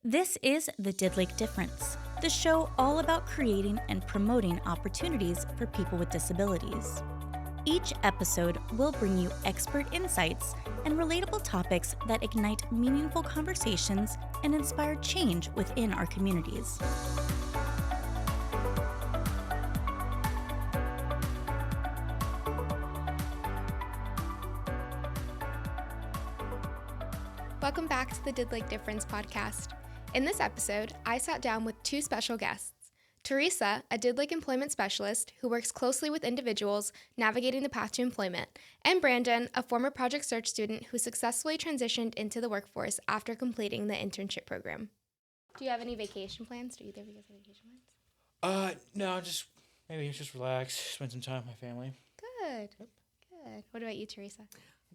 This is the Didlake Difference, the show all about creating and promoting opportunities for people with disabilities. Each episode will bring you expert insights and relatable topics that ignite meaningful conversations and inspire change within our communities. Welcome back to the Didlake Difference podcast. In this episode, I sat down with two special guests. Theresa, a Didlake employment specialist who works closely with individuals navigating the path to employment, and Brandon, a former Project Search student who successfully transitioned into the workforce after completing the internship program. Do you have any vacation plans? Do either of you guys have vacation plans? No, just relax, spend some time with my family. Good. Yep. Good. What about you, Theresa?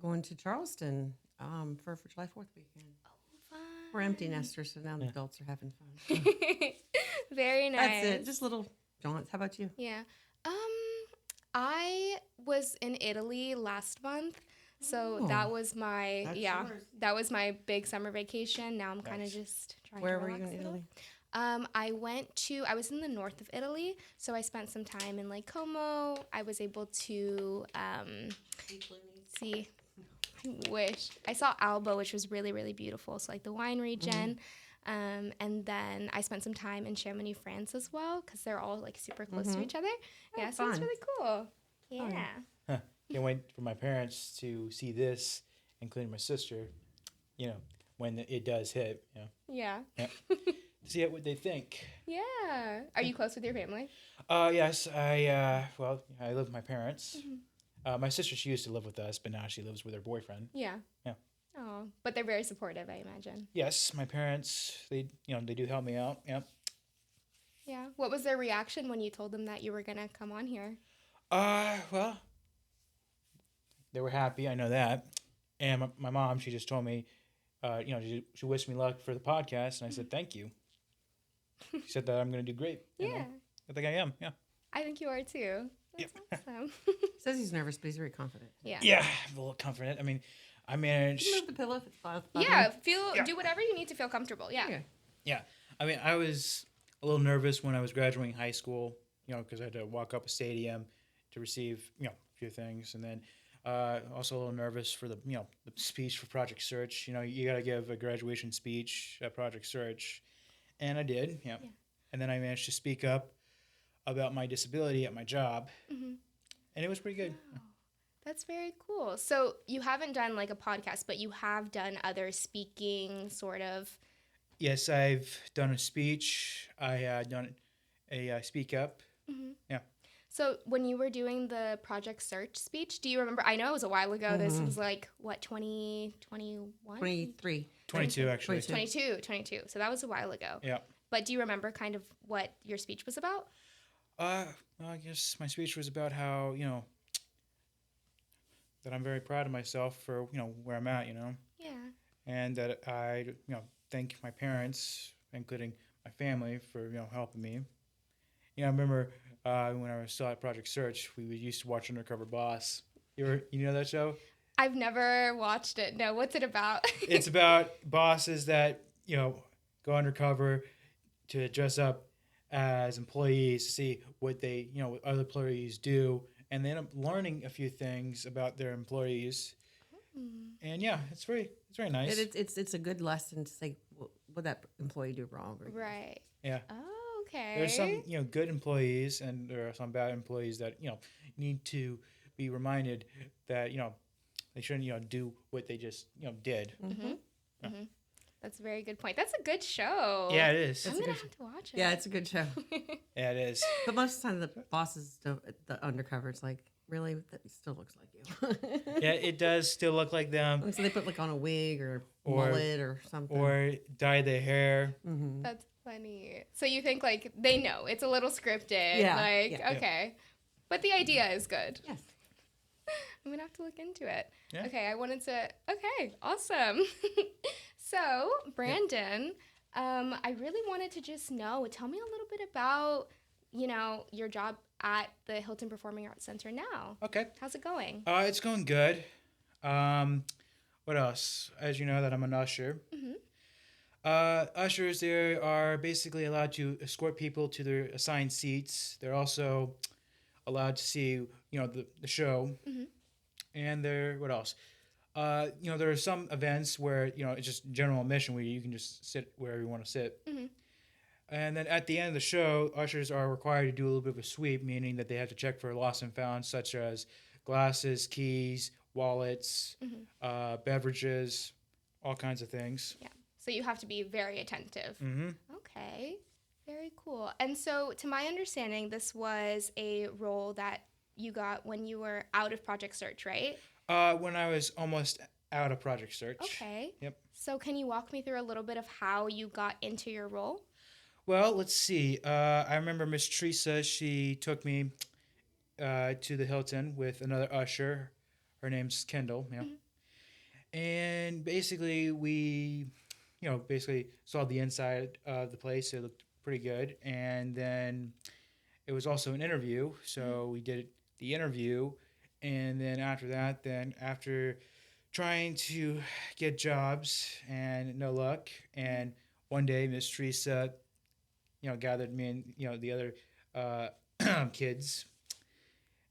Going to Charleston for July 4th weekend. Oh, fun. We're empty nesters, so now the adults are having fun. Very nice. That's it. Just little jaunts. How about you? Yeah. I was in Italy last month, so that was my that was my big summer vacation. Now I'm kind of just trying Where to were you relax in a little. Italy? I was in the north of Italy, so I spent some time in Lake Como. I was able to see. I wish. I saw Alba, which was really, really beautiful. So like the wine region. And then I spent some time in Chamonix, France as well, because they're all like super close to each other. Yeah, so it's really cool. Yeah. Can't wait for my parents to see this, including my sister, when it does hit, Yeah. to see what they think. Yeah. Are you close with your family? Yes, I live with my parents. My sister, she used to live with us, but now she lives with her boyfriend. Yeah. Yeah. Oh, but they're very supportive, I imagine. Yes, my parents, they do help me out. Yep. Yeah. What was their reaction when you told them that you were going to come on here? Well, they were happy. I know that. And my mom, she just told me, she wished me luck for the podcast, and I said thank you. She said that I'm going to do great. Yeah. I think I am. Yeah. I think you are too. That's awesome. Says he's nervous, but he's very confident. Yeah. Yeah, I'm a little confident. I mean, I managed. Move the pillow if it's bothering. Yeah, do whatever you need to feel comfortable. Yeah. Yeah. I mean, I was a little nervous when I was graduating high school, because I had to walk up a stadium to receive, a few things. And then also a little nervous for the speech for Project Search. You got to give a graduation speech at Project Search. And I did, yeah. And then I managed to speak up about my disability at my job. And it was pretty good. Wow. That's very cool. So you haven't done like a podcast, but you have done other speaking sort of. Yes, I've done a speech. I had done a speak up. Yeah. So when you were doing the Project Search speech, do you remember? I know it was a while ago. This was like, what, 2021? 23. 22, actually. 22. So that was a while ago. Yeah. But do you remember kind of what your speech was about? Well, I guess my speech was about how, that I'm very proud of myself for, where I'm at, Yeah. And that I, thank my parents, including my family, for, helping me. I remember when I was still at Project Search, we used to watch Undercover Boss. You know that show? I've never watched it. No, what's it about? It's about bosses that, go undercover to dress up as employees to see what they, what other employees do, and then learning a few things about their employees. And yeah, it's very nice. It's a good lesson to say what that employee do wrong. Right. Yeah. Oh, okay. There's some, good employees, and there are some bad employees that, need to be reminded that, they shouldn't, do what they just, did. That's a very good point. That's a good show. Yeah, it is. I'm going to have to watch it. Yeah, it's a good show. Yeah, it is. But most of the time, the bosses, the undercover, it's like, really? That still looks like you. Yeah, it does still look like them. So they put like on a wig or mullet or something. Or dye their hair. That's funny. So you think like they know it's a little scripted. Yeah. Okay. But the idea is good. Yes. I'm going to have to look into it. Yeah. Okay, okay, awesome. So, Brandon, I really wanted to just tell me a little bit about, your job at the Hilton Performing Arts Center now. Okay. How's it going? It's going good. What else? As you know, that I'm an usher. Ushers, they are basically allowed to escort people to their assigned seats. They're also allowed to see, the show. Mm-hmm. And there, what else? There are some events where, it's just general admission where you can just sit wherever you want to sit. Mm-hmm. And then at the end of the show, ushers are required to do a little bit of a sweep, meaning that they have to check for lost and found, such as glasses, keys, wallets, beverages, all kinds of things. Yeah. So you have to be very attentive. Mm-hmm. Okay. Very cool. And so, to my understanding, this was a role that you got when you were out of Project Search, right? When I was almost out of Project Search. Okay. Yep. So, can you walk me through a little bit of how you got into your role? Well, let's see. I remember Miss Theresa. She took me to the Hilton with another usher. Her name's Kendall. And basically we, basically saw the inside of the place. It looked pretty good. And then it was also an interview. So we did the interview. And then after that, after trying to get jobs and no luck. And one day Miss Theresa, gathered me and, the other kids.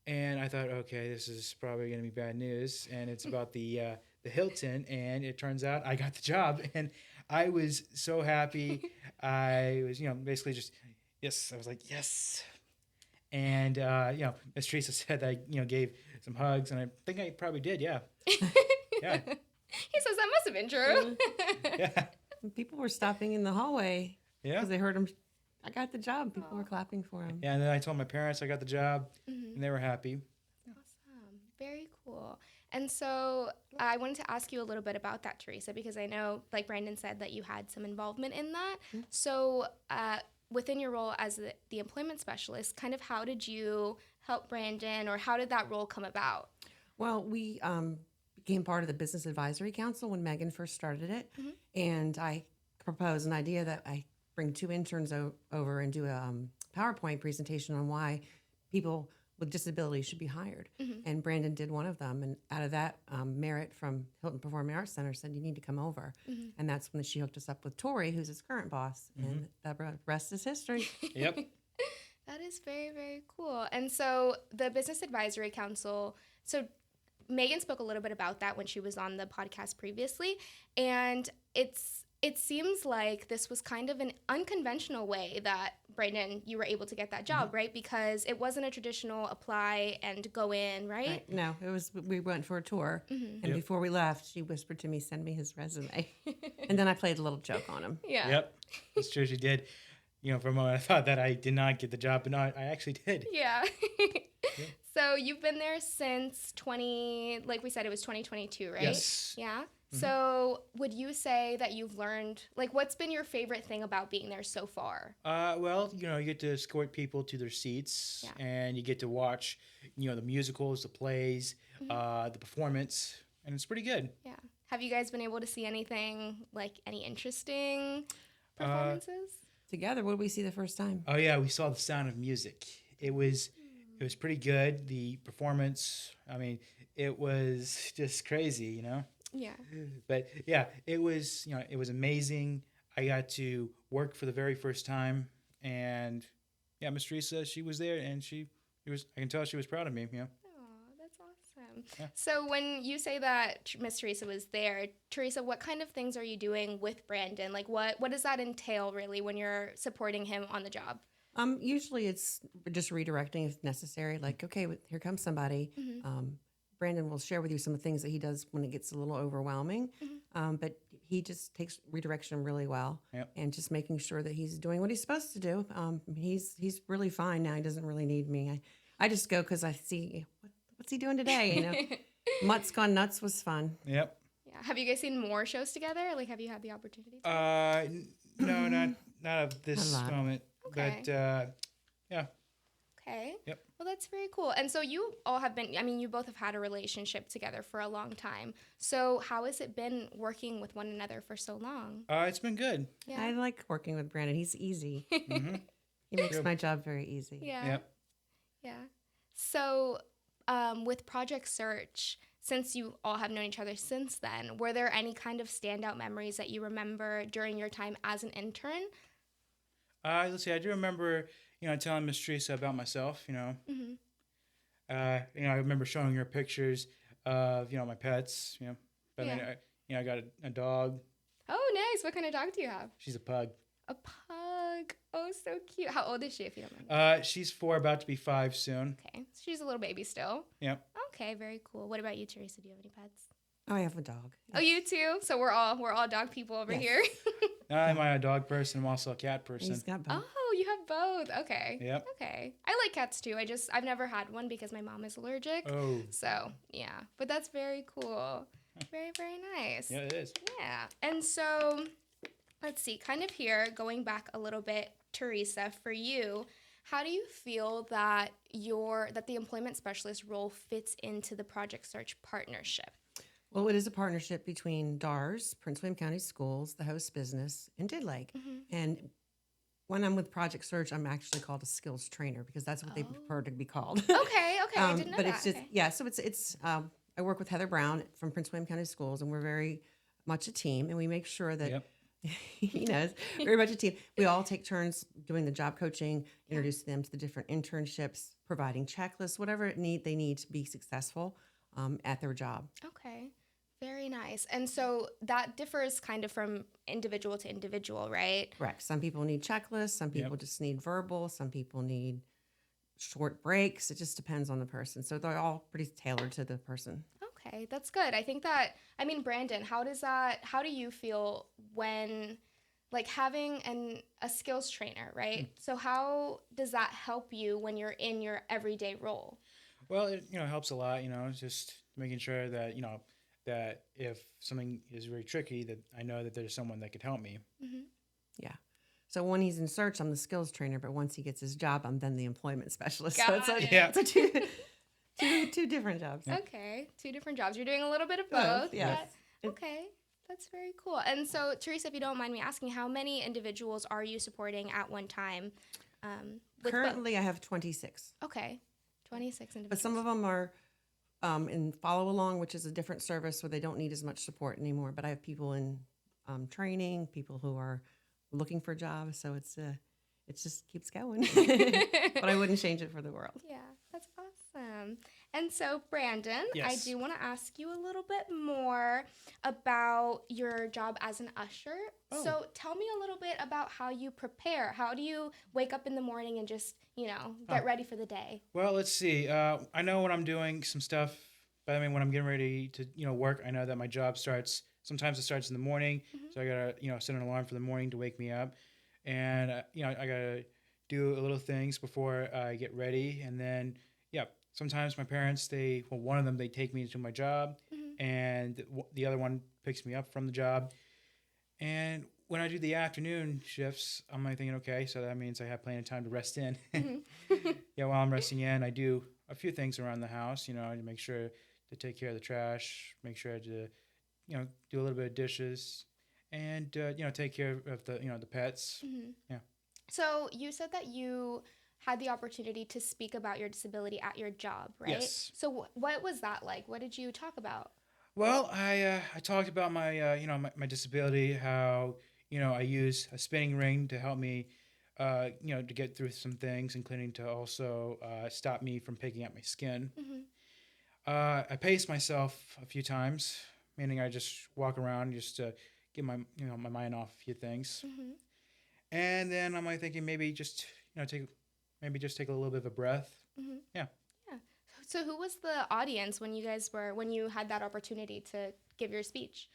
And I thought, okay, this is probably going to be bad news. And it's about the Hilton. And it turns out I got the job. And I was so happy. I was, basically just, yes, I was like, yes. And, Miss Teresa said I, gave some hugs. And I think I probably did, yeah. Yeah. He says that must have been true. Yeah. People were stopping in the hallway Yeah. because they heard him. I got the job. People were clapping for him. Yeah, and then I told my parents I got the job, and they were happy. Awesome. Very cool. And so I wanted to ask you a little bit about that, Theresa, because I know, like Brandon said, that you had some involvement in that. Mm-hmm. So within your role as the employment specialist, kind of how did you help Brandon, or how did that role come about? Well, we became part of the Business Advisory Council when Megan first started it. And I proposed an idea that I bring 2 interns over and do a PowerPoint presentation on why people with disabilities should be hired. And Brandon did one of them. And out of that, Merritt from Hilton Performing Arts Center said, you need to come over. And that's when she hooked us up with Tori, who's his current boss. And the rest is history. Yep. That is very, very cool. And so the Business Advisory Council, so Megan spoke a little bit about that when she was on the podcast previously. And it seems like this was kind of an unconventional way that, Brandon, you were able to get that job, right? Because it wasn't a traditional apply and go in, right? No, it was, we went for a tour. And before we left, she whispered to me, send me his resume. And then I played a little joke on him. Yeah. Yep. That's true. She did. For a moment, I thought that I did not get the job, but no, I actually did. Yeah. So you've been there since like we said, it was 2022, right? Yes. Yeah. So would you say that you've learned, like, what's been your favorite thing about being there so far? Well, you get to escort people to their seats, and you get to watch, the musicals, the plays, the performance, and it's pretty good. Yeah. Have you guys been able to see anything, like any interesting performances? Together, what did we see the first time? Oh yeah, we saw The Sound of Music. It was pretty good. The performance, I mean, it was just crazy, Yeah. But yeah, it was amazing. I got to work for the very first time, and yeah, Miss Teresa, she was there, and I can tell she was proud of me. Oh, that's awesome. Yeah. So when you say that Miss Theresa was there, Theresa, what kind of things are you doing with Brandon? Like, what does that entail really when you're supporting him on the job? Usually it's just redirecting if necessary. Like, okay, here comes somebody. Brandon will share with you some of the things that he does when it gets a little overwhelming. But he just takes redirection really well. And just making sure that he's doing what he's supposed to do. He's really fine now. He doesn't really need me. I just go because I see, what's he doing today? Mutt's Gone Nuts was fun. Yep. Yeah. Have you guys seen more shows together? Like, have you had the opportunity to? No, not of this moment. Okay. But yeah. Okay. Yep. Well, that's very cool. And so you all have been, you both have had a relationship together for a long time. So how has it been working with one another for so long? It's been good. Yeah. I like working with Brandon. He's easy. He makes my job very easy. Yeah. Yep. Yeah. So with Project Search, since you all have known each other since then, were there any kind of standout memories that you remember during your time as an intern? Let's see. I do remember, telling Miss Theresa about myself. Mm-hmm. I remember showing her pictures of, my pets. But Yeah. then, I got a dog. Oh, nice. What kind of dog do you have? She's a pug. A pug. Oh, so cute. How old is she, if you don't mind? She's 4, about to be 5 soon. Okay. She's a little baby still. Yep. Okay, very cool. What about you, Teresa? Do you have any pets? Oh, I have a dog. Oh, you too? So we're all dog people over Yes. here. I'm a dog person. I'm also a cat person. He's got both. Oh, you have both. Okay. Yep. Okay. I like cats too. I've never had one because my mom is allergic. Oh. So, yeah. But that's very cool. Very, very nice. Yeah, it is. Yeah. And so, let's see, kind of here, going back a little bit, Theresa, for you, how do you feel that the employment specialist role fits into the Project Search partnership? Well, it is a partnership between DARS, Prince William County Schools, the host business, and Didlake. And when I'm with Project Search, I'm actually called a skills trainer because that's what they prefer to be called. Okay, I didn't know but that. it's just Okay. yeah. So it's I work with Heather Brown from Prince William County Schools, and we're very much a team, and we make sure that Yep. he knows very much a team. We all take turns doing the job coaching, introduce them to the different internships, providing checklists, whatever they need to be successful at their job. Okay. Very nice. And so that differs kind of from individual to individual, right? Correct. Some people need checklists. Some people Yep. just need verbal. Some people need short breaks. It just depends on the person. So they're all pretty tailored to the person. Okay, that's good. I think Brandon, how do you feel when, like, having a skills trainer, right? So how does that help you when you're in your everyday role? Well, it helps a lot. It's just making sure that that if something is really tricky, that I know that there's someone that could help me. Yeah. So when he's in search, I'm the skills trainer, but once he gets his job, I'm then the employment specialist. So Got it. Yeah. it's a two different jobs. Okay, two different jobs. You're doing a little bit of Both, both. yes. Okay, that's very cool. And so, Theresa, if you don't mind me asking, how many individuals are you supporting at one time? With Currently, I have 26, okay, 26 individuals. but some of them are in follow along, which is a different service where they don't need as much support anymore. But I have people in training, people who are looking for jobs. So it just keeps going. But I wouldn't change it for the world. Yeah, that's awesome. And so, Brandon, Yes. I do want to ask you a little bit more about your job as an usher. Oh. So, tell me a little bit about how you prepare. How do you wake up in the morning and just, get ready for the day? Well, let's see. I know when I'm doing some stuff, but I mean, when I'm getting ready to, work, I know that my job starts. Sometimes it starts in the morning, so I gotta, set an alarm for the morning to wake me up, and I gotta do a little things before I get ready, and then sometimes my parents one of them they take me to my job, and the other one picks me up from the job, and when I do the afternoon shifts, I'm like thinking, okay, so that means I have plenty of time to rest in. While I'm resting in, I do a few things around the house, to make sure to take care of the trash, make sure to, do a little bit of dishes, and take care of the pets. Yeah. So, you said that you had the opportunity to speak about your disability at your job, right? Yes. So, what was that like? What did you talk about? Well, I talked about my my disability, how I use a spinning ring to help me to get through some things, including to also stop me from picking at my skin. I pace myself a few times, meaning I just walk around just to get my my mind off a few things, and then I'm like thinking maybe just take a little bit of a breath. Yeah. Yeah. So, who was the audience when you had that opportunity to give your speech?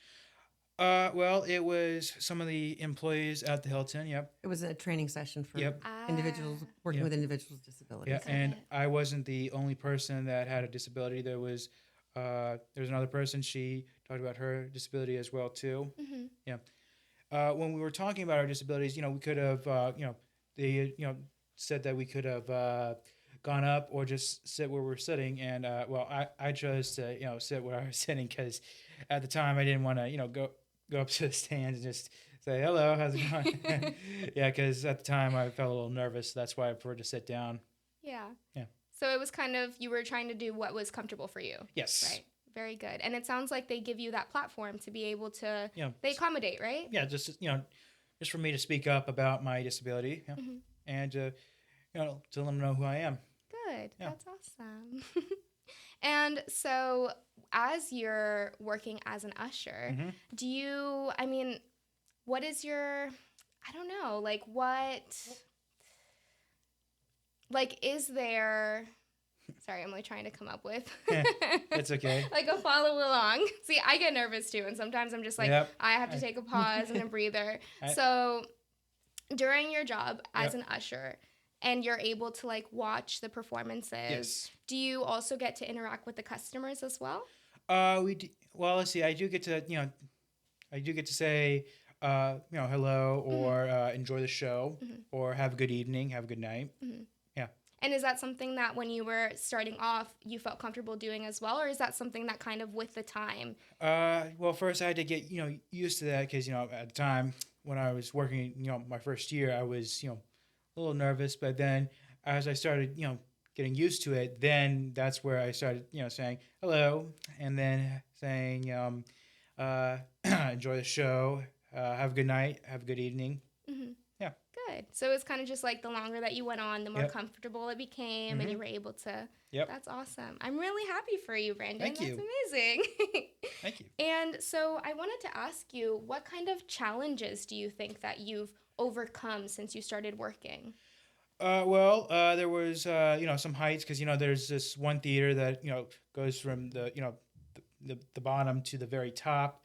Well, it was some of the employees at the Hilton. Yep. It was a training session for Yep. individuals working Yep. with individuals with disabilities. Yeah, Got and it. I wasn't the only person that had a disability. There was another person. She talked about her disability as well too. Yeah. When we were talking about our disabilities, we could have, they, said that we could have gone up or just sit where we're sitting. And I chose to, sit where I was sitting because at the time I didn't want to, go up to the stands and just say hello, how's it going? Yeah, because at the time I felt a little nervous. That's why I preferred to sit down. Yeah. Yeah. So it was kind of, you were trying to do what was comfortable for you. Yes. Right. Very good. And it sounds like they give you that platform to be able to, You know, they accommodate, right? yeah, just for me to speak up about my disability, and to let them know who I am. Good. Yeah. That's awesome. And so, as you're working as an usher, do you, I mean, what is your, I don't know, is there, sorry, I'm trying to come up with. It's okay. Like a follow along. See, I get nervous too, and sometimes I'm just like, Yep. I have to take a pause and a breather. I- So, during your job as Yep. an usher, and you're able to watch the performances. Yes. Do you also get to interact with the customers as well? Well, let's see. I do get to say, hello, or enjoy the show, or have a good evening, have a good night. Yeah. And is that something that when you were starting off, you felt comfortable doing as well? Or is that something that kind of with the time? Well, first I had to get, used to that because, at the time when I was working, my first year, I was, a little nervous. But then as I started, getting used to it, then that's where I started, saying hello, and then saying, enjoy the show, have a good night, have a good evening. Yeah. Good. So it's kind of just like the longer that you went on, the more Yep. comfortable it became, and you were able to. Yep. That's awesome. I'm really happy for you, Brandon. Thank you. That's amazing. Thank you. And so I wanted to ask you, what kind of challenges do you think that you've overcome since you started working? There was, some heights because, there's this one theater that, goes from the bottom to the very top.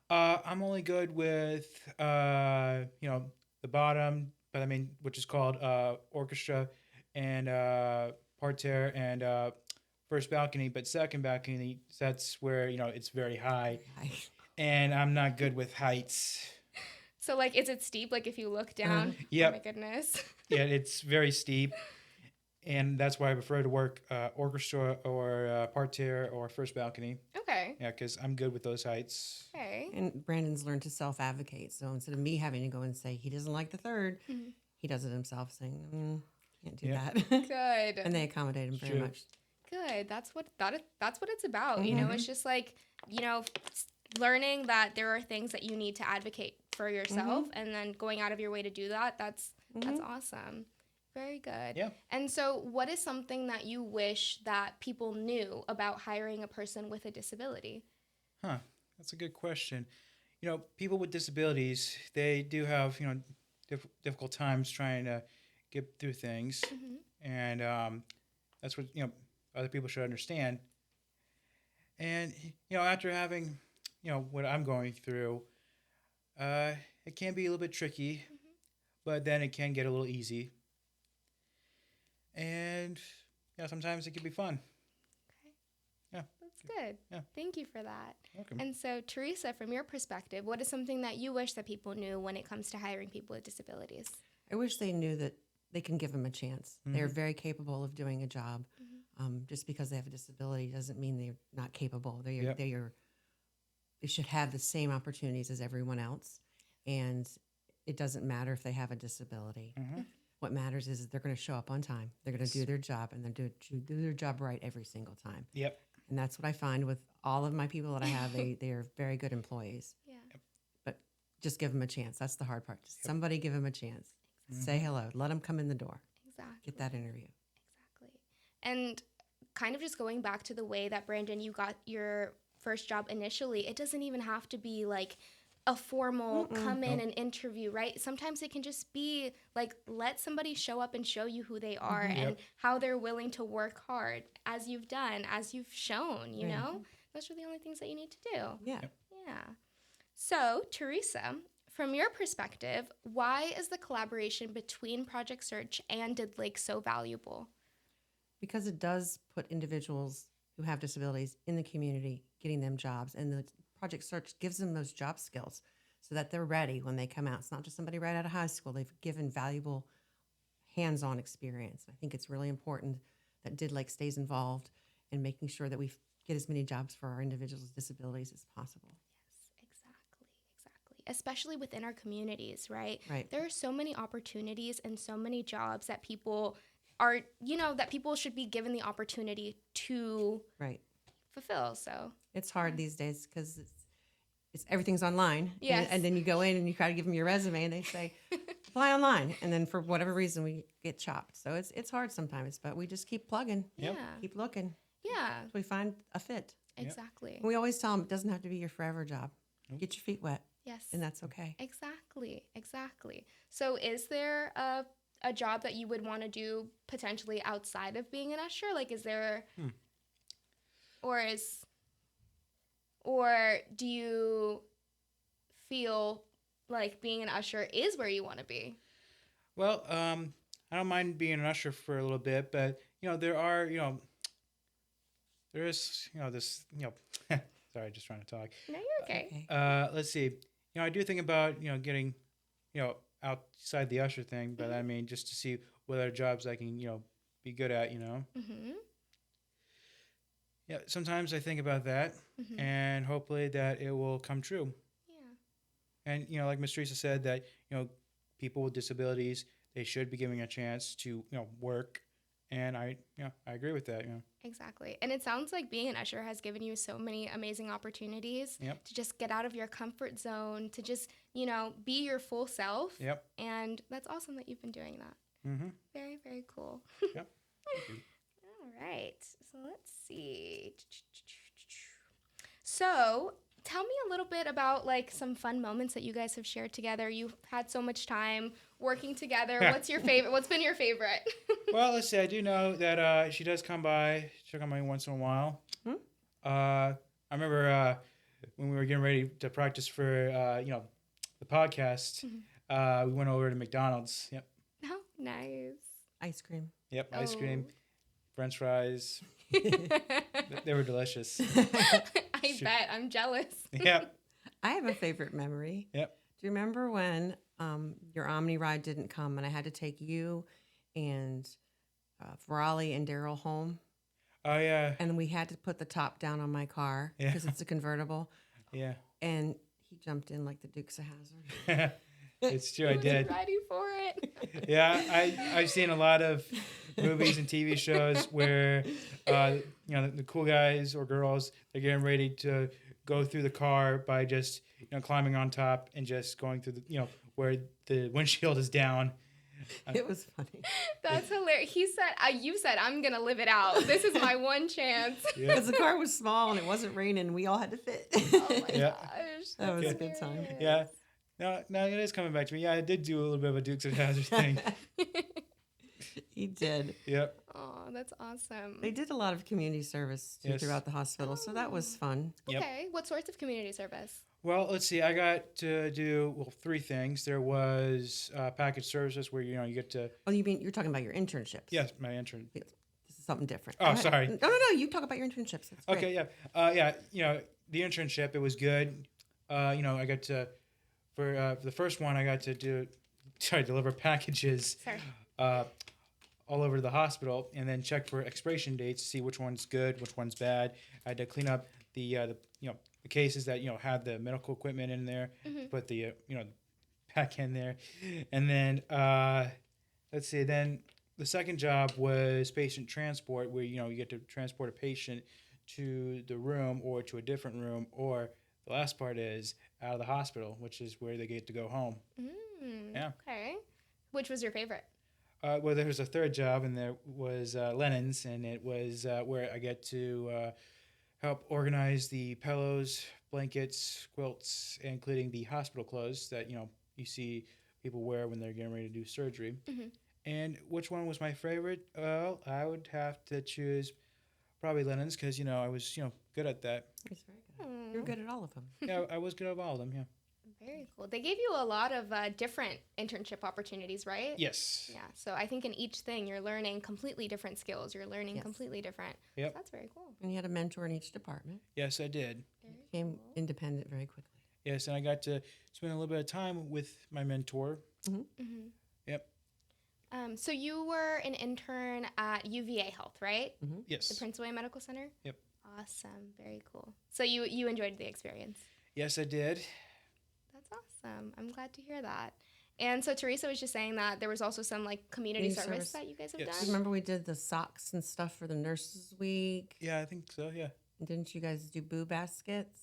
I'm only good with, the bottom, but which is called orchestra and parterre and first balcony, but second balcony, that's where, it's very high. And I'm not good with heights. So, is it steep? If you look down? Yep. Oh, my goodness. Yeah, it's very steep. And that's why I prefer to work orchestra or parterre or first balcony. Okay. Yeah, because I'm good with those heights. Okay. And Brandon's learned to self-advocate. So instead of me having to go and say he doesn't like the third, he does it himself, saying, can't do that. Good. And they accommodate him very True. much. Good. That's what it's about. It's just learning that there are things that you need to advocate for yourself, and then going out of your way to do that. That's awesome. Very good. Yeah. And so, what is something that you wish that people knew about hiring a person with a disability? That's a good question. People with disabilities, they do have, difficult times trying to get through things. And that's what, other people should understand. And, after having, what I'm going through, it can be a little bit tricky, but then it can get a little easy. And, sometimes it can be fun. Okay. Yeah. That's good. Yeah. Thank you for that. Welcome. And so, Theresa, from your perspective, what is something that you wish that people knew when it comes to hiring people with disabilities? I wish they knew that they can give them a chance. They're very capable of doing a job. Just because they have a disability doesn't mean they're not capable. They should have the same opportunities as everyone else. And it doesn't matter if they have a disability. What matters is they're going to show up on time. They're going to do their job, and they're do their job right every single time. Yep. And that's what I find with all of my people that I have. They are very good employees. Yeah. But just give them a chance. That's the hard part. Just somebody give them a chance. Say hello. Let them come in the door. Exactly. Get that interview. Exactly. And kind of just going back to the way that, Brandon, you got your first job initially, it doesn't even have to be a formal come in and interview, right? Sometimes it can just be let somebody show up and show you who they are and how they're willing to work hard, as you've done, as you've shown, you know? Those are the only things that you need to do. Yeah. Yeah. So, Theresa, from your perspective, why is the collaboration between Project Search and Didlake so valuable? Because it does put individuals who have disabilities in the community, getting them jobs. And the Project Search gives them those job skills so that they're ready when they come out. It's not just somebody right out of high school. They've given valuable hands-on experience. I think it's really important that Didlake stays involved in making sure that we get as many jobs for our individuals with disabilities as possible. Exactly. Especially within our communities, right? Right. There are so many opportunities and so many jobs that people are, that people should be given the opportunity to Right. fulfill. So It's hard these days because it's everything's online. Yes. And then you go in and you try to give them your resume and they say, apply online. And then for whatever reason, we get chopped. So it's hard sometimes, but we just keep plugging, Yep. yeah, keep looking yeah, until we find a fit. exactly. And we always tell them it doesn't have to be your forever job. Get your feet wet, Yes, and that's okay. exactly. So is there a job that you would want to do potentially outside of being an usher? Like, is there, or do you feel like being an usher is where you want to be? Well, I don't mind being an usher for a little bit, but there are there is this sorry, just trying to talk. No, you're okay. Let's see. I do think about getting outside the usher thing, but I mean just to see what other jobs I can be good at. Mm-hmm. Yeah, sometimes I think about that, and hopefully that it will come true. Yeah. And like Miss Theresa said, that people with disabilities, they should be given a chance to work, and I agree with that. Exactly. And it sounds like being an usher has given you so many amazing opportunities Yep. to just get out of your comfort zone, to just, be your full self. Yep. And that's awesome that you've been doing that. Mm-hmm. Very, very cool. Yep. Thank you. All right. So let's see. So tell me a little bit about like some fun moments that you guys have shared together. You've had so much time working together. What's your favorite? What's been your favorite? Well, let's see. I do know that she does come by. She'll come by once in a while. I remember when we were getting ready to practice for the podcast. We went over to McDonald's. Yep. Oh, nice. Ice cream. Yep. Ice Oh. cream, French fries. They were delicious. I bet. I'm jealous. Yep. I have a favorite memory. Yep. Do you remember when your Omni ride didn't come and I had to take you and Raleigh and Daryl home? Oh yeah. And we had to put the top down on my car Yeah. because it's a convertible. Yeah. And he jumped in like the Dukes of Hazzard. It's true. I I was did. ready for it. Yeah, I've seen a lot of movies and TV shows where the cool guys or girls, they're getting ready to go through the car by just climbing on top and just going through the where the windshield is down. It was funny. That's hilarious. He said, you said, I'm going to live it out. This is my one chance. Yeah. Because the car was small and it wasn't raining. And we all had to fit. Oh my Yeah. gosh. That was that's a good time. hilarious. Yeah. No, it is coming back to me. Yeah, I did do a little bit of a Dukes of Hazzard thing. He did. Yep. Oh, that's awesome. They did a lot of community service too, Yes. throughout the hospital. So that was fun. Yep. Okay. What sorts of community service? Well, let's see. I got to do three things. There was package services where you get to Oh, you mean you're talking about your internships? yes, my intern. This is something different. Oh, Go ahead. sorry. No. You talk about your internships. It's great. Okay, yeah, the internship, it was good. I got to for the first one, I got to deliver packages Sorry. all over the hospital, and then check for expiration dates to see which one's good, which one's bad. I had to clean up the cases that had the medical equipment in there, put the back in there, and then let's see. Then the second job was patient transport, where you get to transport a patient to the room or to a different room, or the last part is out of the hospital, which is where they get to go home. Yeah. Okay. Which was your favorite? Well, there was a third job, and there was Lennon's, and it was where I get to help organize the pillows, blankets, quilts, including the hospital clothes that you see people wear when they're getting ready to do surgery. And which one was my favorite? Well, I would have to choose probably Lennon's because I was good at that. He's very good. You're good at all of them. Yeah, I was good at all of them. Yeah. Very cool. They gave you a lot of different internship opportunities, right? Yes. Yeah. So I think in each thing you're learning completely different skills. You're learning Yes. completely different. Yep. So that's very cool. And you had a mentor in each department. Yes, I did. Became independent very quickly. Yes, and I got to spend a little bit of time with my mentor. Yep. So you were an intern at UVA Health, right? The Yes. Prince William Medical Center? Yep. Awesome. Very cool. So you enjoyed the experience. Yes, I did. That's awesome. I'm glad to hear that. And so Theresa was just saying that there was also some like community Community service service. that you guys have Yes. done. Remember we did the socks and stuff for the Nurses Week? Yeah, I think so. Yeah. And didn't you guys do boo baskets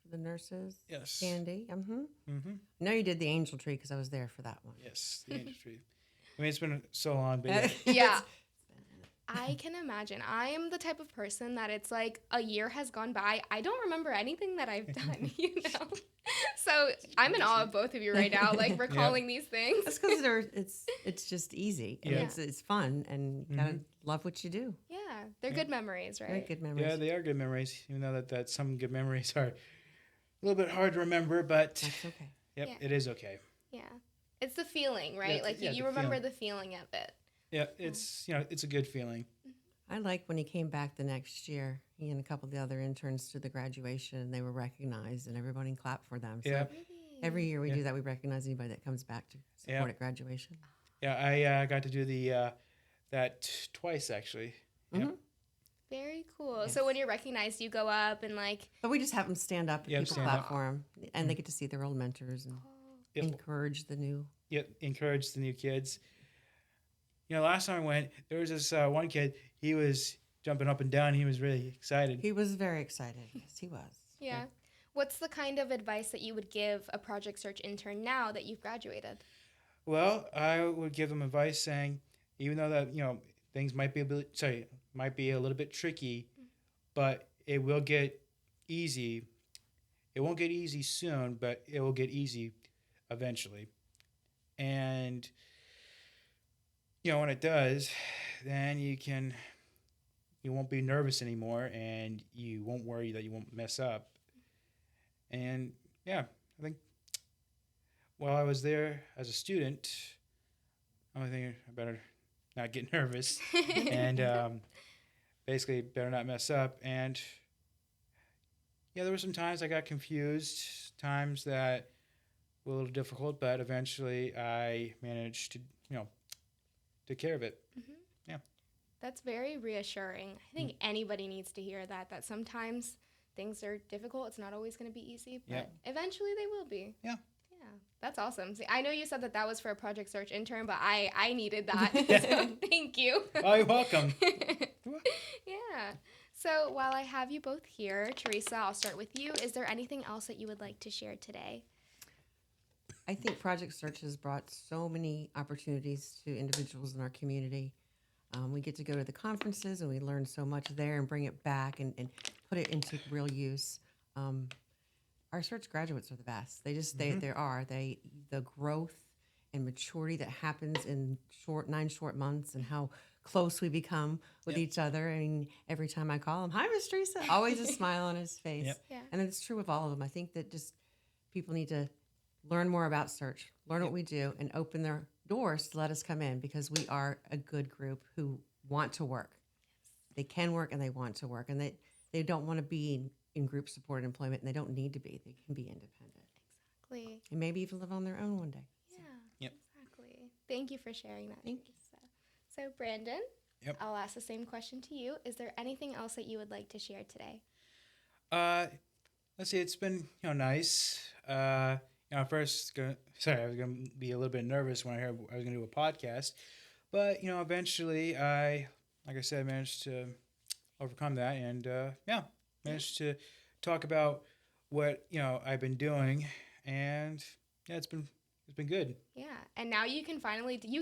for the nurses? Yes. Candy. Mm-hmm. Mm-hmm. I know you did the angel tree because I was there for that one. Yes, the industry. I mean, it's been so long, but yeah. Yeah. I can imagine. I am the type of person that it's like a year has gone by. I don't remember anything that I've done, you know? So I'm in awe of both of you right now, like recalling these things. That's because it's just easy. And Yeah. it's fun, and you gotta love what you do. Yeah, they're good memories, right? Very good memories. Yeah, they are good memories, even though that some good memories are a little bit hard to remember, but That's okay. yep, Yeah. it is okay. Yeah. It's the feeling, right? Yeah, like yeah, you the remember feeling. the feeling of it. Yeah, it's it's a good feeling. I like when he came back the next year. He and a couple of the other interns to the graduation, and they were recognized, and everybody clapped for them. So Yeah. every year we Yeah. do that. We recognize anybody that comes back to support Yeah. at graduation. Yeah, I got to do the that twice actually. Yeah. Mhm. Very cool. Yes. So when you're recognized, you go up and like, But we just have them stand up and Yeah, people stand clap up. for them, and they get to see their old mentors and Yep. encourage the new. Encourage the new kids. You know, last time I went, there was this one kid. He was jumping up and down. He was really excited. He was very excited. Yes, he was. yeah. What's the kind of advice that you would give a project search intern now that you've graduated? Well, I would give them advice saying, even though that things might be might be a little bit tricky, but it will get easy. It won't get easy soon, but it will get easy eventually. And when it does, then you won't be nervous anymore, and you won't worry that you won't mess up. And yeah, I think while I was there as a student, I'm thinking I better not get nervous and basically better not mess up. And yeah, there were some times I got confused, times that were a little difficult, but eventually I managed to take care of it. That's very reassuring. I think anybody needs to hear that sometimes things are difficult. It's not always going to be easy, but eventually they will be. Yeah. Yeah. That's awesome. See, I know you said that was for a project search intern, but I needed that. Yeah. So thank you. Oh, you're welcome. Yeah. So while I have you both here, Theresa, I'll start with you. Is there anything else that you would like to share today? I think Project Search has brought so many opportunities to individuals in our community. We get to go to the conferences and we learn so much there and bring it back and put it into real use. Our search graduates are the best. They just the growth and maturity that happens in 9 short months and how close we become with each other. I mean, every time I call him, "Hi, Miss Theresa," always a smile on his face. Yep. Yeah. And it's true of all of them. I think that just people need to learn more about search, learn what we do, and open their doors to let us come in because we are a good group who want to work. They can work and they want to work, and they don't want to be in group supported employment, and they don't need to be. They can be independent Exactly. and maybe even live on their own one day. Yeah. Yep. Exactly. Thank you for sharing that. Thank you. Teresa. So Brandon, Yep. I'll ask the same question to you. Is there anything else that you would like to share today? Let's see. It's been nice. First, I was gonna be a little bit nervous when I heard I was gonna do a podcast, but eventually like I said, managed to overcome that, and managed to talk about what I've been doing, and it's been good. Yeah. And now you can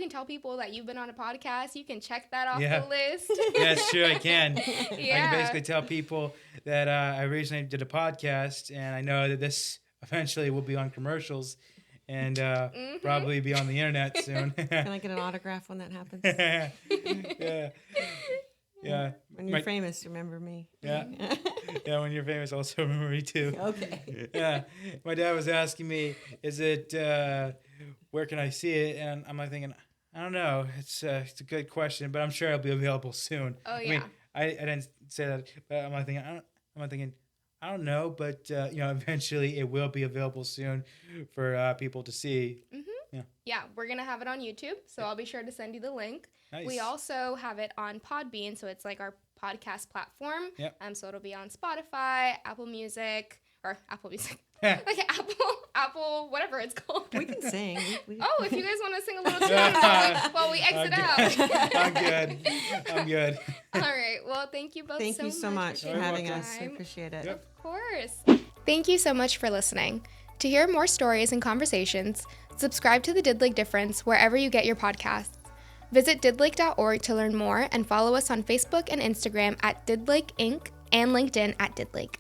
tell people that you've been on a podcast. You can check that off Yeah. the list. Yeah, it's true. I can. Yeah. I can basically tell people that I recently did a podcast, and I know that this eventually will be on commercials and probably be on the internet soon. Can I get an autograph when that happens? Yeah. Yeah. When you're famous, remember me. Yeah. Yeah, when you're famous, also remember me too. Okay. Yeah. My dad was asking me, is it, where can I see it? And I'm like thinking, I don't know. It's a good question, but I'm sure it'll be available soon. Oh, I yeah. mean, I didn't say that, but I'm thinking, I don't know, but eventually it will be available soon for people to see. Yeah, we're going to have it on YouTube, so I'll be sure to send you the link. Nice. We also have it on Podbean, so it's like our podcast platform. Yep. So it'll be on Spotify, Apple Music, Yeah. like Apple, whatever it's called. We can sing. Oh, if you guys want to sing a little tune while we exit out. I'm good. All right. Well, thank you both Thank you so much for taking having the us. I time. appreciate it. Yep. Of course. Thank you so much for listening. To hear more stories and conversations, subscribe to the Didlake Difference wherever you get your podcasts. Visit didlake.org to learn more and follow us on Facebook and Instagram at Didlake Inc. and LinkedIn at Didlake.